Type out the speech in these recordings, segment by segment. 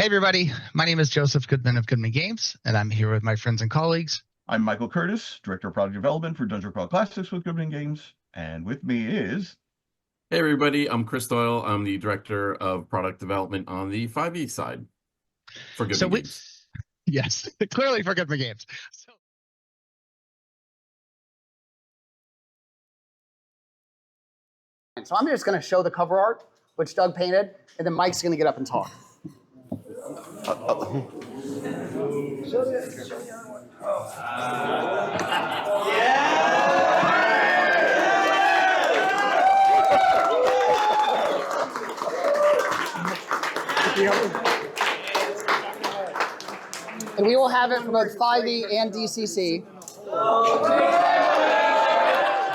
Hey, everybody. My name is Joseph Goodman of Goodman Games, and I'm here with my friends and colleagues. I'm Michael Curtis, Director of Product Development for Dungeon Crawl Classics with Goodman Games. And with me is... Hey everybody, I'm Chris Doyle. I'm the Director of Product Development on the 5e side for So Goodman we, Games. yes, clearly for Goodman Games. So I'm just going to show the cover art, which Doug painted, and then Mike's going to get up and talk. And we will have it for both 5e and DCC.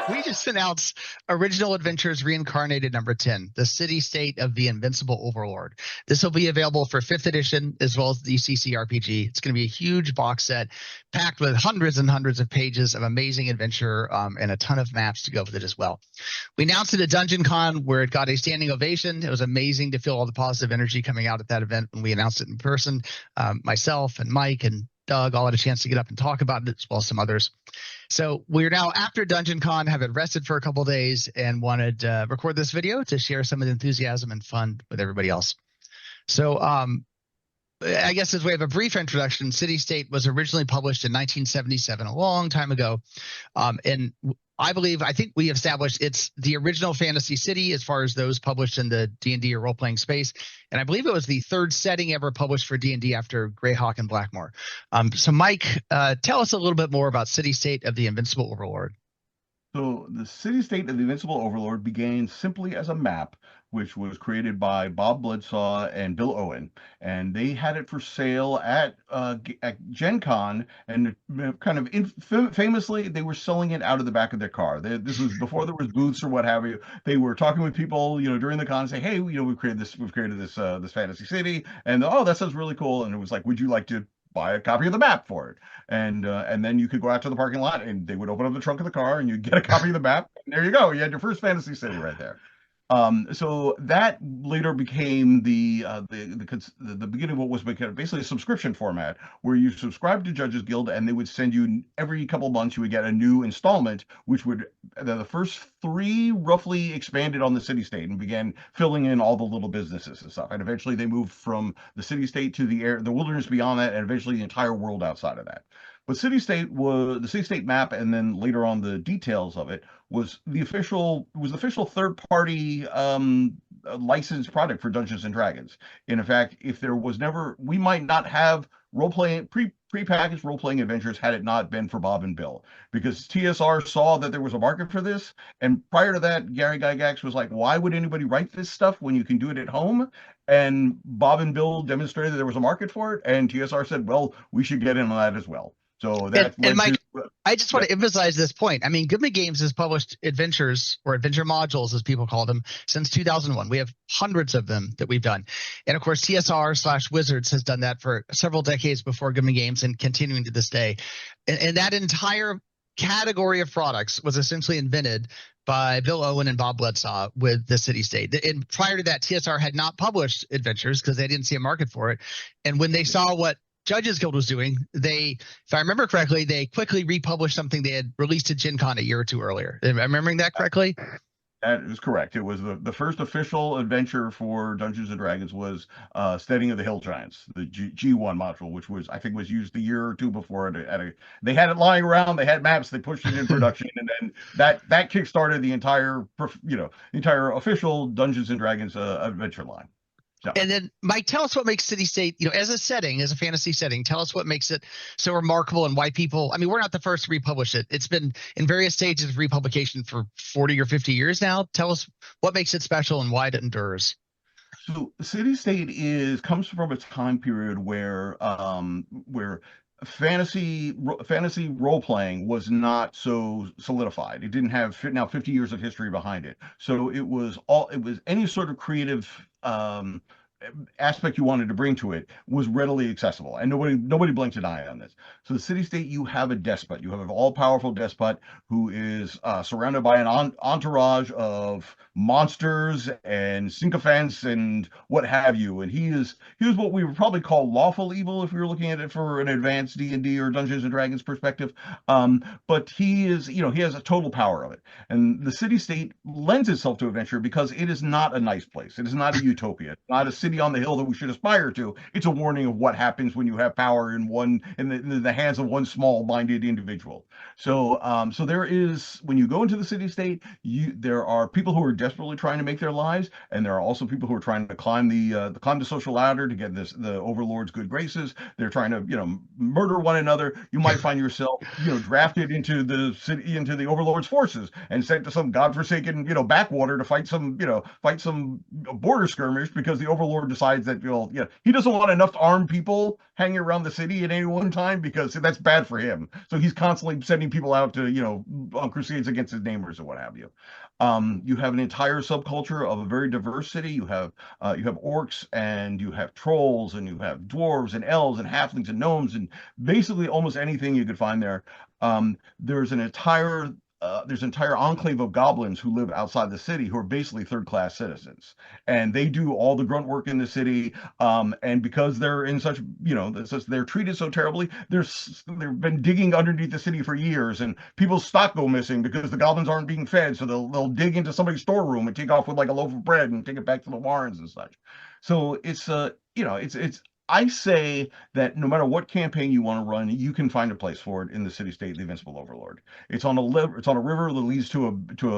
We just announced Original Adventures Reincarnated number 10, the city-state of the Invincible Overlord. This will be available for 5th edition as well as the DCC RPG. It's going to be a huge box set packed with hundreds and hundreds of pages of amazing adventure and a ton of maps to go with it as well. We announced it at Dungeon Con where it got a standing ovation. It was amazing to feel all the positive energy coming out at that event when we announced it in person. Myself and Mike and Doug all had a chance to get up and talk about it, as well as some others. So we're now after Dungeon Con, have rested for a couple of days, and wanted to record this video to share some of the enthusiasm and fun with everybody else. So I guess as we have a brief introduction, City State was originally published in 1977, a long time ago. And I think we established it's the original fantasy city as far as those published in the D&D or role-playing space. And I believe it was the third setting ever published for D&D after Greyhawk and Blackmoor. So Mike, tell us a little bit more about City State of the Invincible Overlord. So the city-state of the Invincible Overlord began simply as a map, which was created by Bob Bledsaw and Bill Owen. And they had it for sale at Gen Con, and famously, they were selling it out of the back of their car. This was before there was booths or what have you. They were talking with people, during the con, say, hey, we've created this fantasy city, and oh, that sounds really cool. And it was like, would you like to buy a copy of the map for it? And then you could go out to the parking lot and they would open up the trunk of the car and you'd get a copy of the map. And there you go. You had your first fantasy city right there. So that later became the beginning of what was basically a subscription format where you subscribe to Judges Guild and they would send you every couple months you would get a new installment, which would the first 3 roughly expanded on the city state and began filling in all the little businesses and stuff. And eventually they moved from the city state to the wilderness beyond that, and eventually the entire world outside of that. But city state was the city state map, and then later on the details of it was the official third party licensed product for Dungeons and Dragons. And in fact, if there was never, we might not have role-playing pre-packaged role-playing adventures had it not been for Bob and Bill, because TSR saw that there was a market for this. And prior to that, Gary Gygax was like, why would anybody write this stuff when you can do it at home? And Bob and Bill demonstrated that there was a market for it, and TSR said, well, we should get in on that as well. So that and Mike, I just want to emphasize this point. I mean, Goodman Games has published adventures or adventure modules, as people call them, since 2001. We have hundreds of them that we've done. And of course, TSR/Wizards has done that for several decades before Goodman Games and continuing to this day. And that entire category of products was essentially invented by Bill Owen and Bob Bledsaw with the city state. And prior to that, TSR had not published adventures because they didn't see a market for it. And when they saw what Judges Guild was doing, if I remember correctly, they quickly republished something they had released at Gen Con a year or two earlier. Am I remembering that correctly? That is correct. It was the first official adventure for Dungeons and Dragons was Steading of the Hill Giants, the G1 module, which I think was used a year or two before. They had it lying around. They had maps. They pushed it in production, and then that kickstarted the entire official Dungeons and Dragons adventure line. So. And then, Mike, tell us what makes City State, as a setting, as a fantasy setting, tell us what makes it so remarkable and why people, I mean, we're not the first to republish it. It's been in various stages of republication for 40 or 50 years now. Tell us what makes it special and why it endures. So City State comes from a time period where fantasy role playing was not so solidified. It didn't have now 50 years of history behind it. So it was any sort of creative aspect you wanted to bring to it was readily accessible, and nobody blinked an eye on this. So the city state, you have a despot, you have an all-powerful despot who is surrounded by an entourage of monsters and sycophants and what have you, and he is what we would probably call lawful evil if we were looking at it for an advanced D&D or Dungeons and Dragons perspective. But he is, he has a total power of it, and the city state lends itself to adventure because it is not a nice place. It is not a utopia. It's not a city on the hill that we should aspire to. It's a warning of what happens when you have power in the hands of one small-minded individual. So there is, when you go into the city state, there are people who are desperately trying to make their lives, and there are also people who are trying to climb the social ladder to get the overlord's good graces. They're trying to murder one another. You might find yourself drafted into the overlord's forces and sent to some godforsaken backwater to fight some border skirmish because the overlord decides that he doesn't want enough armed people hanging around the city at any one time because that's bad for him. So he's constantly sending people out to on crusades against his neighbors or what have you. You have an entire subculture of a very diverse city. You have orcs, and you have trolls, and you have dwarves and elves and halflings and gnomes, and basically almost anything you could find there. There's an entire enclave of goblins who live outside the city who are basically third-class citizens, and they do all the grunt work in the city. And because they're in such, they're treated so terribly, they've been digging underneath the city for years, and people's stock go missing because the goblins aren't being fed. So they'll dig into somebody's storeroom and take off with like a loaf of bread and take it back to the warrens and such. So it's I say that no matter what campaign you want to run, you can find a place for it in the city-state, the Invincible Overlord. It's on a river that leads to a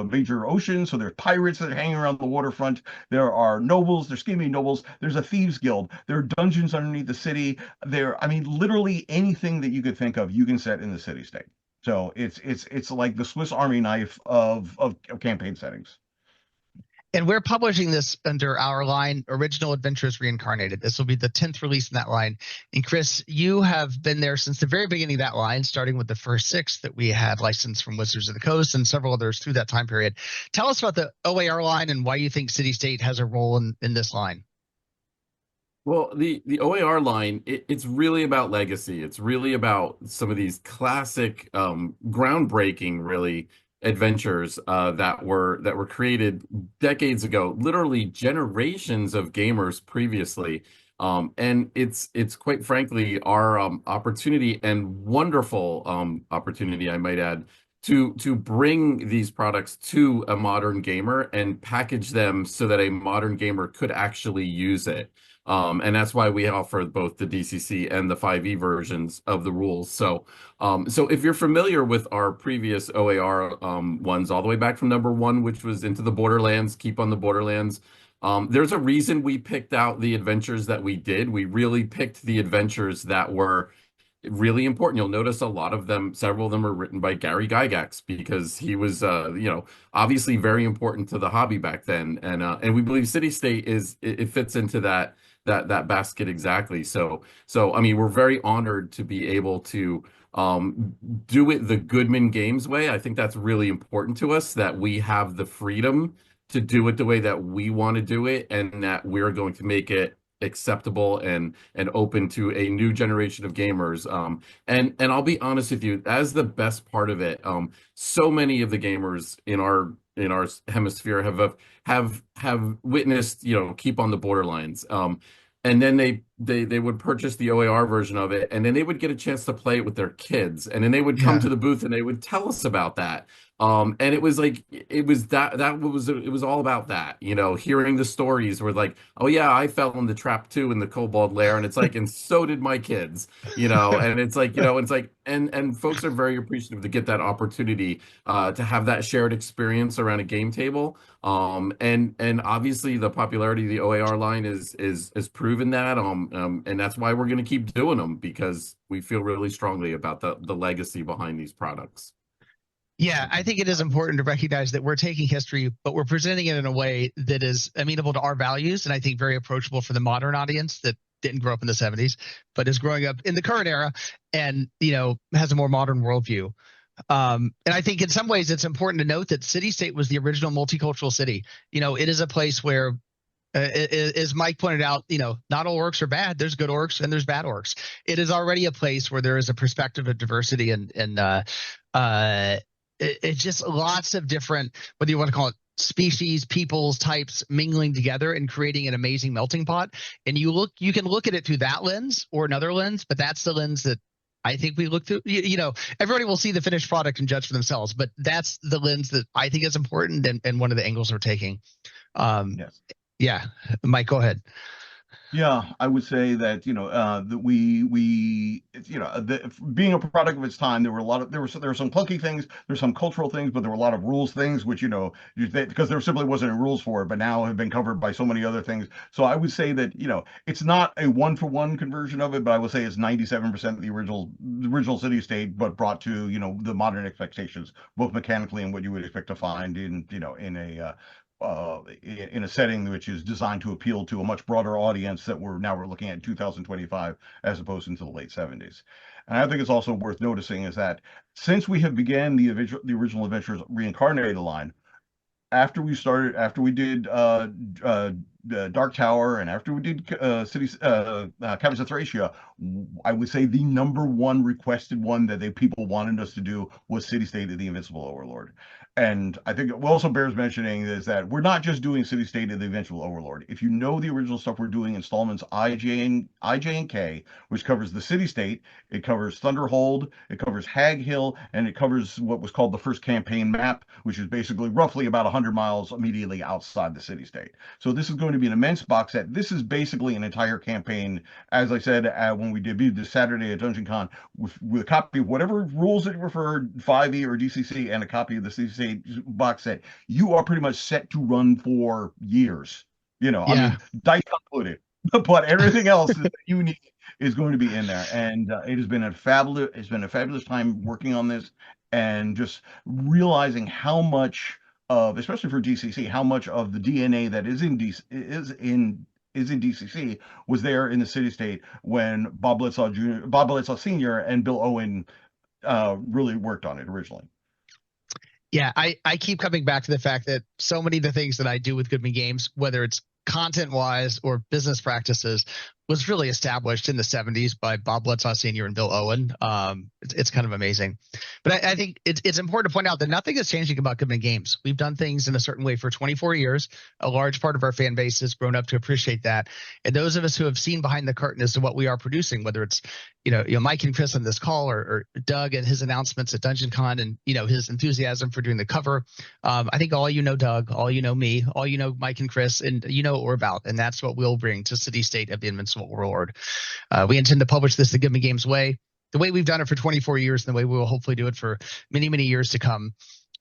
major ocean, so there's pirates that are hanging around the waterfront. There are nobles, there's scheming nobles. There's a thieves guild. There are dungeons underneath the city. Literally anything that you could think of, you can set in the city-state. So it's like the Swiss Army knife of campaign settings. And we're publishing this under our line, Original Adventures Reincarnated. This will be the 10th release in that line. And Chris, you have been there since the very beginning of that line, starting with the first 6 that we had licensed from Wizards of the Coast and several others through that time period. Tell us about the OAR line and why you think City State has a role in this line. Well, the OAR line, it's really about legacy. It's really about some of these classic, groundbreaking, really, adventures that were created decades ago, literally generations of gamers previously. And it's quite frankly our opportunity, and wonderful opportunity, I might add, to bring these products to a modern gamer and package them so that a modern gamer could actually use it. And that's why we offer both the DCC and the 5e versions of the rules. So if you're familiar with our previous OAR ones, all the way back from number 1, which was Into the Borderlands, Keep on the Borderlands, there's a reason we picked out the adventures that we did. We really picked the adventures that were really important. You'll notice a lot of them, several of them are written by Gary Gygax, because he was, obviously very important to the hobby back then. And we believe City State it fits into that basket exactly. So I mean, we're very honored to be able to do it the Goodman Games way. I think that's really important to us, that we have the freedom to do it the way that we want to do it, and that we're going to make it acceptable and open to a new generation of gamers. And I'll be honest with you, as the best part of it, so many of the gamers in our hemisphere have witnessed, Keep on the Borderlands. And then they would purchase the OAR version of it, and then they would get a chance to play it with their kids, and then they would come to the booth and they would tell us about that. And it was all about that, hearing the stories were like, oh yeah, I fell in the trap too in the Kobold Lair, and it's like, and so did my kids, and it's like, and folks are very appreciative to get that opportunity to have that shared experience around a game table. And obviously the popularity of the OAR line is proven that, and that's why we're going to keep doing them, because we feel really strongly about the legacy behind these products. Yeah, I think it is important to recognize that we're taking history, but we're presenting it in a way that is amenable to our values, and I think very approachable for the modern audience that didn't grow up in the 70s, but is growing up in the current era and, has a more modern worldview. And I think in some ways it's important to note that City State was the original multicultural city. It is a place where As Mike pointed out, not all orcs are bad. There's good orcs and there's bad orcs. It is already a place where there is a perspective of diversity it's just lots of different, whether you want to call it species, peoples, types mingling together and creating an amazing melting pot. And you can look at it through that lens or another lens, but that's the lens that I think we look through. Everybody will see the finished product and judge for themselves, but that's the lens that I think is important and one of the angles we're taking. Yes. Yeah, Mike, go ahead. Yeah, I would say that that being a product of its time, there were some clunky things, there's some cultural things, but there were a lot of rules things which because there simply wasn't any rules for it, but now have been covered by so many other things. So I would say that it's not a one-for-one conversion of it, but I would say it's 97% of the original city state, but brought to the modern expectations, both mechanically and what you would expect to find in a setting which is designed to appeal to a much broader audience that we're looking at 2025 as opposed to the late 70s. And I think it's also worth noticing is that since we have began the original Adventures Reincarnated line, after we did Dark Tower and after we did Caverns of Thracia, I would say the number one requested one that people wanted us to do was City State of the Invincible Overlord. And I think what also bears mentioning is that we're not just doing City State of the Invincible Overlord. If you know the original stuff, we're doing installments I, J, and K, which covers the City State, it covers Thunderhold, it covers Hag Hill, and it covers what was called the first campaign map, which is basically roughly about 100 miles immediately outside the City State. So this is going to be an immense box set. This is basically an entire campaign, as I said when we debuted this Saturday at Dungeon Con, with a copy of whatever rules that you preferred, 5e or DCC, and a copy of the City State box set. You are pretty much set to run for years. I mean, dice included, but everything else that you need is going to be in there. And it has been a fabulous time working on this, and just realizing how much of, especially for DCC, how much of the DNA that is in DCC was there in the City State when Bob Bledsaw Sr. and Bill Owen really worked on it originally. Yeah, I keep coming back to the fact that so many of the things that I do with Goodman Games, whether it's content-wise or business practices, was really established in the 70s by Bob Bledsaw Sr. and Bill Owen. It's kind of amazing. But I think it's important to point out that nothing is changing about Goodman Games. We've done things in a certain way for 24 years. A large part of our fan base has grown up to appreciate that. And those of us who have seen behind the curtain as to what we are producing, whether it's Mike and Chris on this call, or Doug and his announcements at Dungeon Con, and his enthusiasm for doing the cover. I think all Doug, all me, all Mike and Chris, and what we're about. And that's what we'll bring to City State of the Invincible Overlord. We intend to publish this the Goodman Games way, the way we've done it for 24 years, and the way we will hopefully do it for many, many years to come.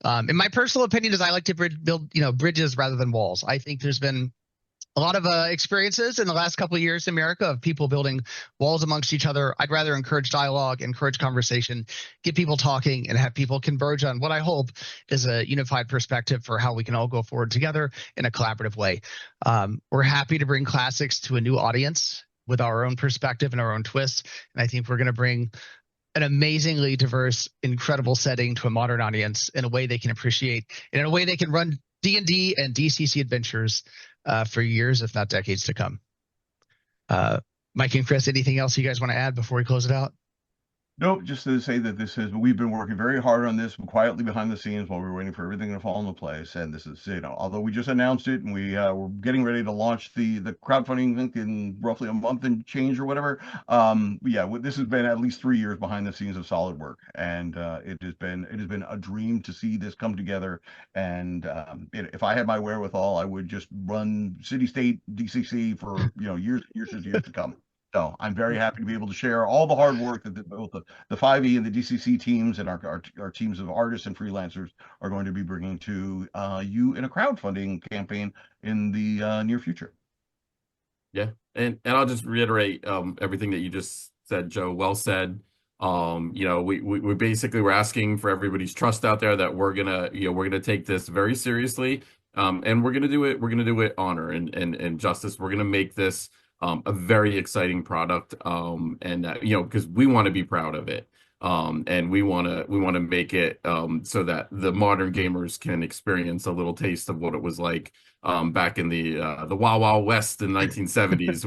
And my personal opinion is I like to build bridges rather than walls. I think there's been a lot of experiences in the last couple of years in America of people building walls amongst each other. I'd rather encourage dialogue, encourage conversation, get people talking, and have people converge on what I hope is a unified perspective for how we can all go forward together in a collaborative way. We're happy to bring classics to a new audience with our own perspective and our own twist. And I think we're going to bring an amazingly diverse, incredible setting to a modern audience in a way they can appreciate, and in a way they can run D&D and DCC adventures for years, if not decades to come. Mike and Chris, anything else you guys want to add before we close it out? Nope, just to say that we've been working very hard on this quietly behind the scenes while we were waiting for everything to fall into place. And this is, although we just announced it and we're getting ready to launch the crowdfunding link in roughly a month and change or whatever. This has been at least 3 years behind the scenes of solid work, and it has been a dream to see this come together. And if I had my wherewithal, I would just run City State DCC for years to come. So I'm very happy to be able to share all the hard work that both the 5e and the DCC teams and our teams of artists and freelancers are going to be bringing to you in a crowdfunding campaign in the near future. Yeah, and I'll just reiterate everything that you just said, Joe. Well said. We basically we're asking for everybody's trust out there that we're gonna take this very seriously, and we're gonna do it honor and justice. We're gonna make this a very exciting product, because we want to be proud of it. And we want to make it so that the modern gamers can experience a little taste of what it was like back in the Wild Wild West in the 1970s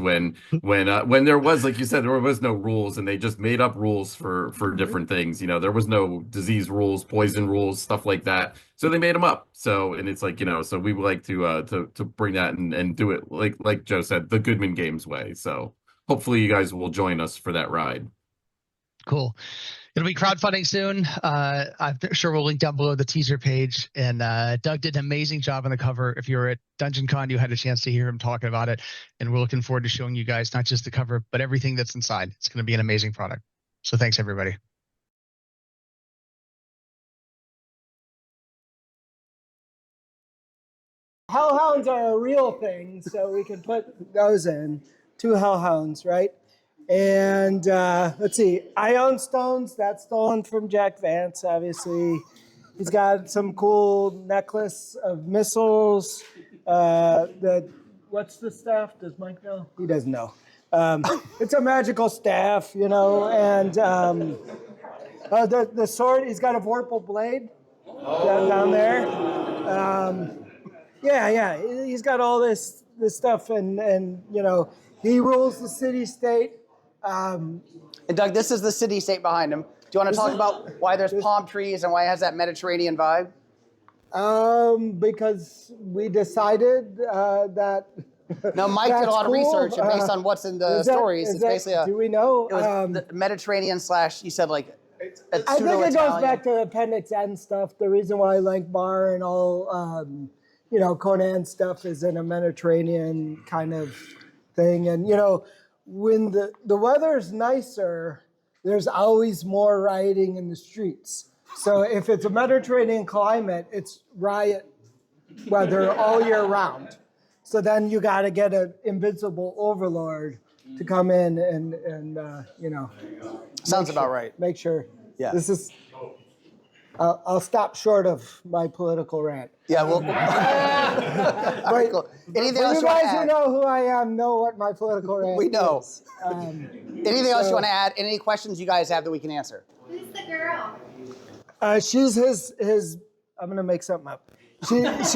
when there was, like you said, there was no rules, and they just made up rules for different things. You know, there was no disease rules, poison rules, stuff like that. So they made them up. So, and it's like, you know, so we would like to bring that and do it like Joe said, the Goodman Games way. So hopefully you guys will join us for that ride. Cool. It'll be crowdfunding soon. I'm sure we'll link down below the teaser page. And Doug did an amazing job on the cover. If you were at Dungeon Con, you had a chance to hear him talking about it. And we're looking forward to showing you guys not just the cover, but everything that's inside. It's going to be an amazing product. So thanks, everybody. Hellhounds are a real thing, so we can put those in. 2 hellhounds, right? And let's see, Ion Stones, that's stolen from Jack Vance, obviously. He's got some cool necklace of missiles. What's the staff? Does Mike know? He doesn't know. It's a magical staff, you know, and the sword, he's got a Vorpal blade down there. Yeah, he's got all this stuff, and you know, he rules the city-state. And Doug, this is the city-state behind him. Do you want to talk about why there's palm trees and why it has that Mediterranean vibe? Because we decided that. No, Mike did a lot of research, and based on what's in the stories, it's basically a. Do we know? It was the Mediterranean / you said like. I think it goes back to Appendix N stuff. The reason why Lankbar and all, you know, Conan stuff is in a Mediterranean kind of thing, and you know. When the weather's nicer, there's always more rioting in the streets. So if it's a Mediterranean climate, it's riot weather all year round. So then you got to get an invincible overlord to come in and you know. Sounds about right. Make sure. Yeah. This is. I'll stop short of my political rant. Yeah, well. Very cool. Anything else you guys who know who I am know what my political rant is. We know. Anything else you want to add? Any questions you guys have that we can answer? Who's the girl? She's his. I'm gonna make something up. She's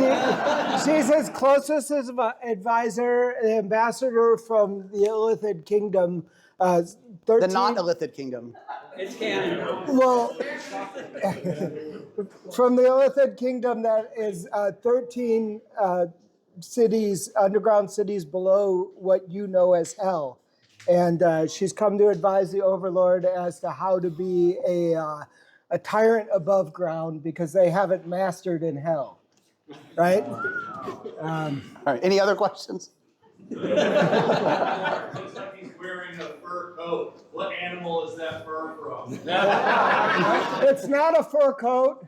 his closest advisor, the ambassador from the Illithid Kingdom. 13, the not Illithid Kingdom. It's canon. Well, from the Illithid Kingdom, that is 13 cities, underground cities below what you know as hell. And she's come to advise the Overlord as to how to be a tyrant above ground because they haven't mastered in hell. Right? All right. Any other questions? Looks like he's wearing a fur coat. What animal is that fur from? It's not a fur coat,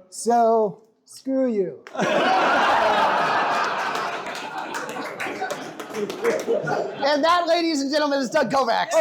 so screw you. And that, ladies and gentlemen, is Doug Kovacs.